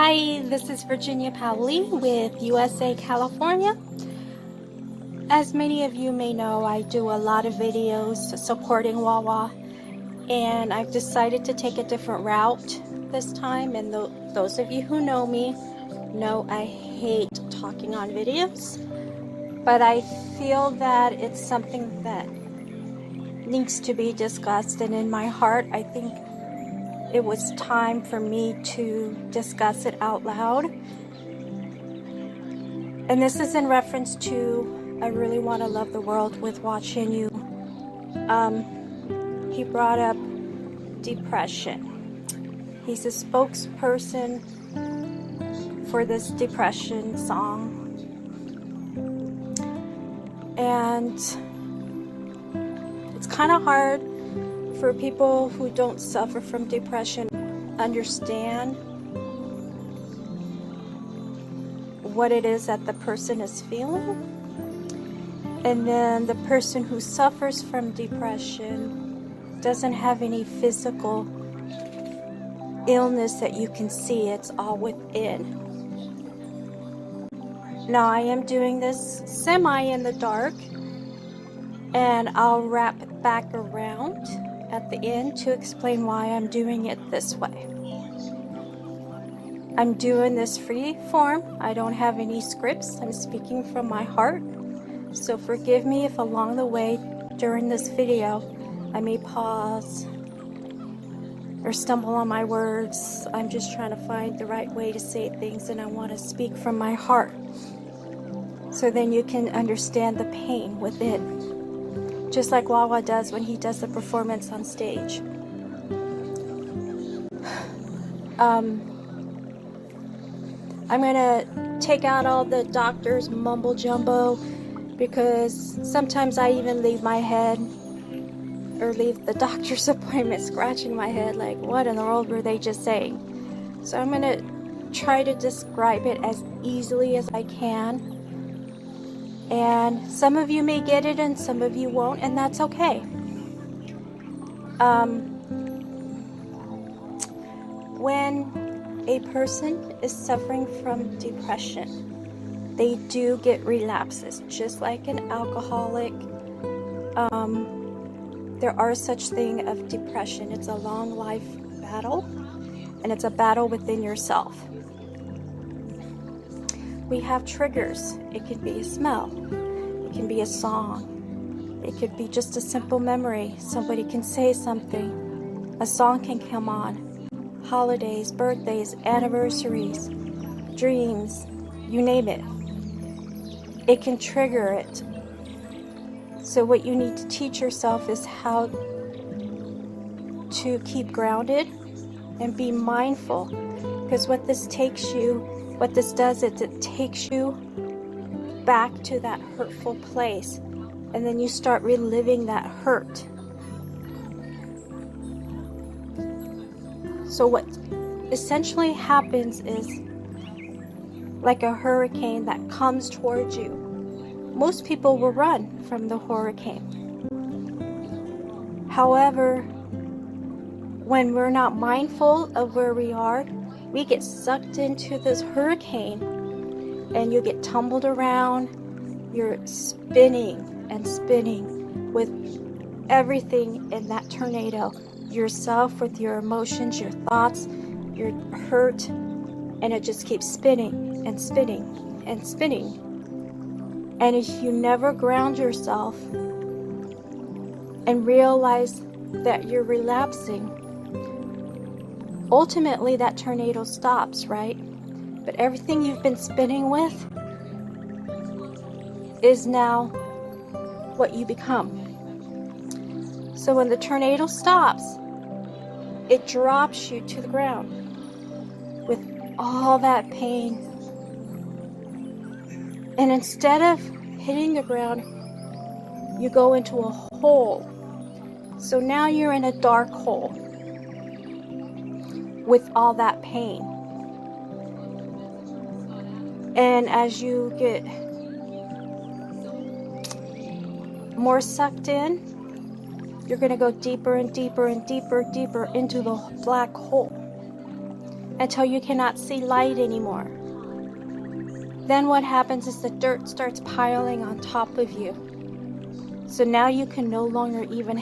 Hi, this is Virginia Paoli with USA, California. As many of you may know, I do a lot of videos supporting Wawa, and I've decided to take a different route this time. And those of you who know me know I hate talking on videos, but I feel that it's something that needs to be discussed, and in my heart I think it was time for me to discuss it out loud. And this is in reference to I Really Want to Love the World with Hua Chenyu. He brought up depression. He's a spokesperson for this depression song. And it's kind of hard for people who don't suffer from depression understand what it is that the person is feeling. And then the person who suffers from depression doesn't have any physical illness that you can see. It's all within. Now I am doing this semi in the dark, and I'll wrap back around at the end to explain why I'm doing it this way. I'm doing this free form. I don't have any scripts. I'm speaking from my heart. So forgive me if along the way during this video I may pause or stumble on my words. I'm just trying to find the right way to say things, and I want to speak from my heart so then you can understand the pain within. Just like Wawa does when he does the performance on stage. I'm gonna take out all the doctor's mumble jumbo, because sometimes I even leave my head or leave the doctor's appointment scratching my head like, what in the world were they just saying? So I'm gonna try to describe it as easily as I can. And some of you may get it and some of you won't, and that's okay. When a person is suffering from depression, they do get relapses, just like an alcoholic. There are such thing of depression. It's a long life battle, and it's a battle within yourself. We have triggers. It could be a smell. It can be a song. It could be just a simple memory. Somebody can say something. A song can come on. Holidays, birthdays, anniversaries, dreams, you name it. It can trigger it. So what you need to teach yourself is how to keep grounded and be mindful. Because what this does is it takes you back to that hurtful place, and then you start reliving that hurt. So what essentially happens is like a hurricane that comes towards you. Most people will run from the hurricane. However, when we're not mindful of where we are, we get sucked into this hurricane, and you get tumbled around. You're spinning and spinning with everything in that tornado. Yourself, with your emotions, your thoughts, your hurt, and it just keeps spinning and spinning and spinning. And if you never ground yourself and realize that you're relapsing, ultimately that tornado stops, right? But everything you've been spinning with is now what you become. So when the tornado stops, it drops you to the ground with all that pain. And instead of hitting the ground, you go into a hole. So now you're in a dark hole with all that pain. And as you get more sucked in, you're going to go deeper and deeper and deeper into the black hole. until you cannot see light anymore. Then what happens is the dirt starts piling on top of you. So now you can no longer even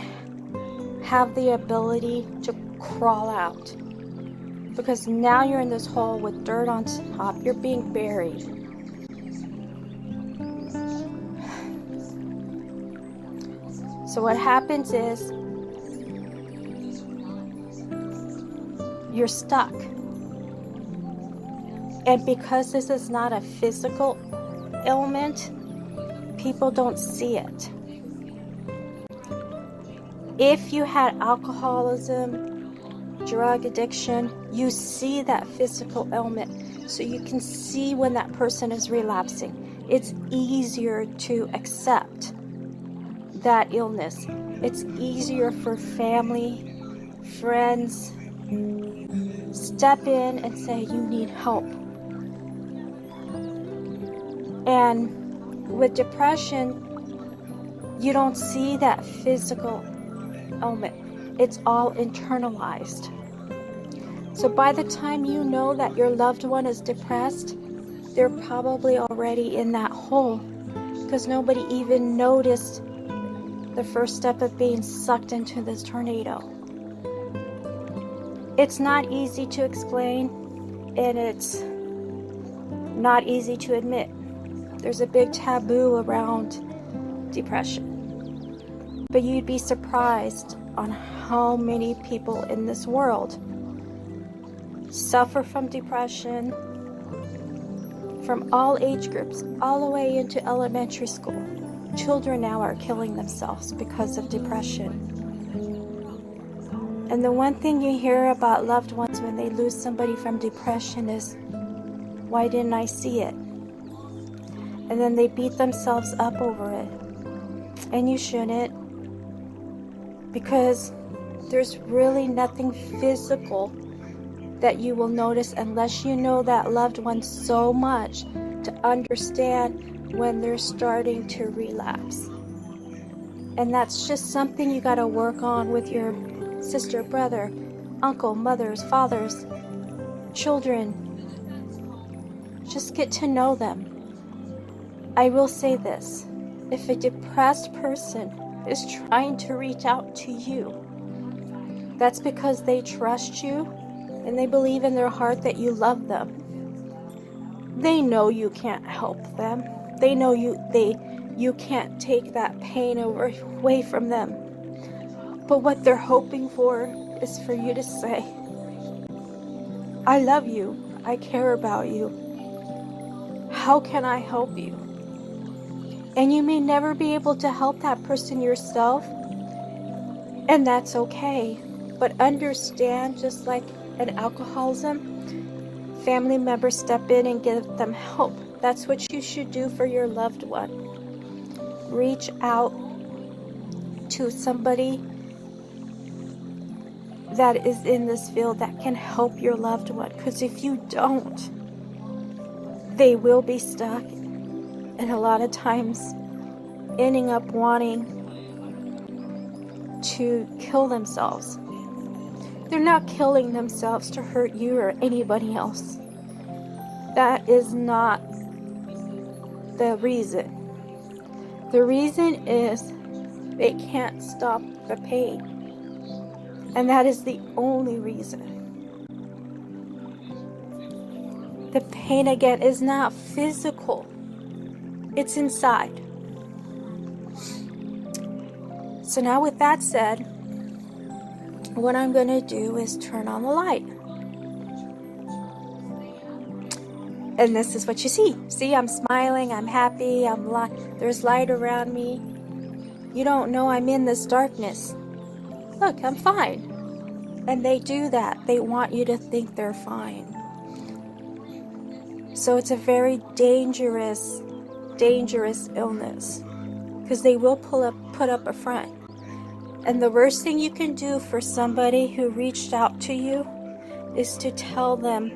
have the ability to crawl out. Because now you're in this hole with dirt on top. You're being buried. So what happens is you're stuck. And because this is not a physical ailment, people don't see it. If you had alcoholism, drug addiction, you see that physical ailment. So you can see when that person is relapsing. It's easier to accept that illness. It's easier for family, friends, step in and say, you need help. And with depression, you don't see that physical ailment. It's all internalized. So by the time you know that your loved one is depressed, they're probably already in that hole because nobody even noticed the first step of being sucked into this tornado. It's not easy to explain, and it's not easy to admit. There's a big taboo around depression. But you'd be surprised on how many people in this world suffer from depression from all age groups, all the way into elementary school. Children now are killing themselves because of depression. And the one thing you hear about loved ones when they lose somebody from depression is, why didn't I see it? And then they beat themselves up over it. And you shouldn't, because there's really nothing physical that you will notice unless you know that loved one so much to understand when they're starting to relapse. And that's just something you got to work on with your sister, brother, uncle, mothers, fathers, children. Just get to know them. I will say this, if a depressed person is trying to reach out to you, that's because they trust you and they believe in their heart that you love them. They know you can't help them. They know you can't take that pain away from them. But what they're hoping for is for you to say, I love you. I care about you. How can I help you? And you may never be able to help that person yourself, and that's okay. But understand, just like an alcoholism, family members step in and give them help. That's what you should do for your loved one. Reach out to somebody that is in this field that can help your loved one. Because if you don't, they will be stuck. And a lot of times ending up wanting to kill themselves. They're not killing themselves to hurt you or anybody else. That is not the reason. The reason is they can't stop the pain. And that is the only reason. The pain, again, is not physical. It's inside. So now with that said, what I'm going to do is turn on the light. And this is what you see. See, I'm smiling, I'm happy, there's light around me. You don't know I'm in this darkness. Look, I'm fine. And they do that. They want you to think they're fine. So it's a very dangerous illness, because they will put up a front. And the worst thing you can do for somebody who reached out to you is to tell them,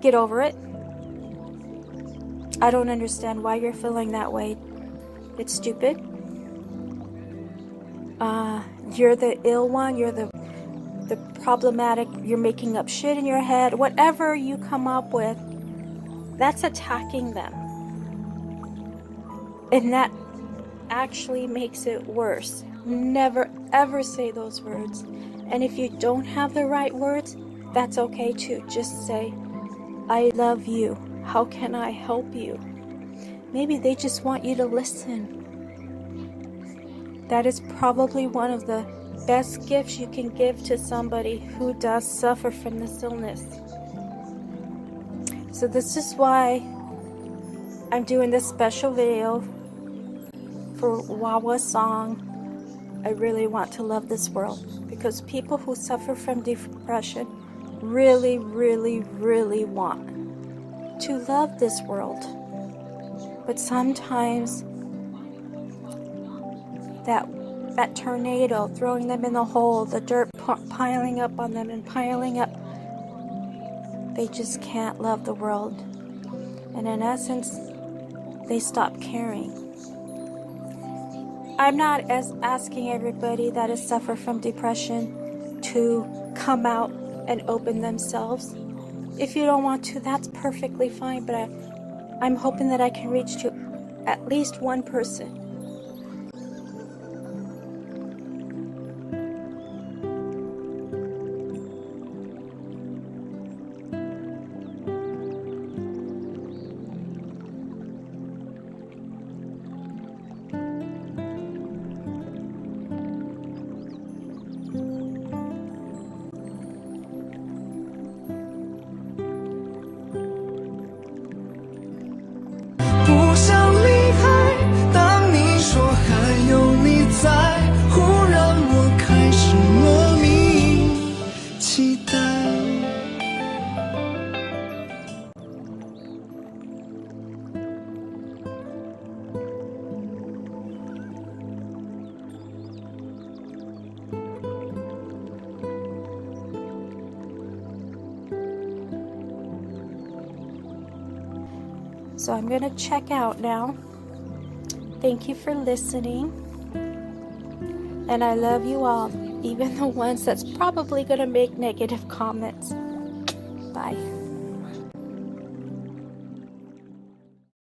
get over it. I don't understand why you're feeling that way. It's stupid. You're the ill one. You're the problematic, you're making up shit in your head, whatever you come up with, that's attacking them. And that actually makes it worse. Never ever say those words. And if you don't have the right words, that's okay too. Just say, I love you. How can I help you? Maybe they just want you to listen. That is probably one of the best gifts you can give to somebody who does suffer from this illness. So this is why I'm doing this special video for Wawa's song, I Really Want to Love This World. Because people who suffer from depression really, really, really want to love this world. But sometimes that tornado throwing them in the hole, the dirt piling up on them and piling up, they just can't love the world. And in essence, they stop caring. I'm not asking everybody that has suffered from depression to come out and open themselves. If you don't want to, that's perfectly fine, but I'm hoping that I can reach to at least one person. So I'm going to check out now. Thank you for listening. And I love you all, even the ones that's probably going to make negative comments. Bye.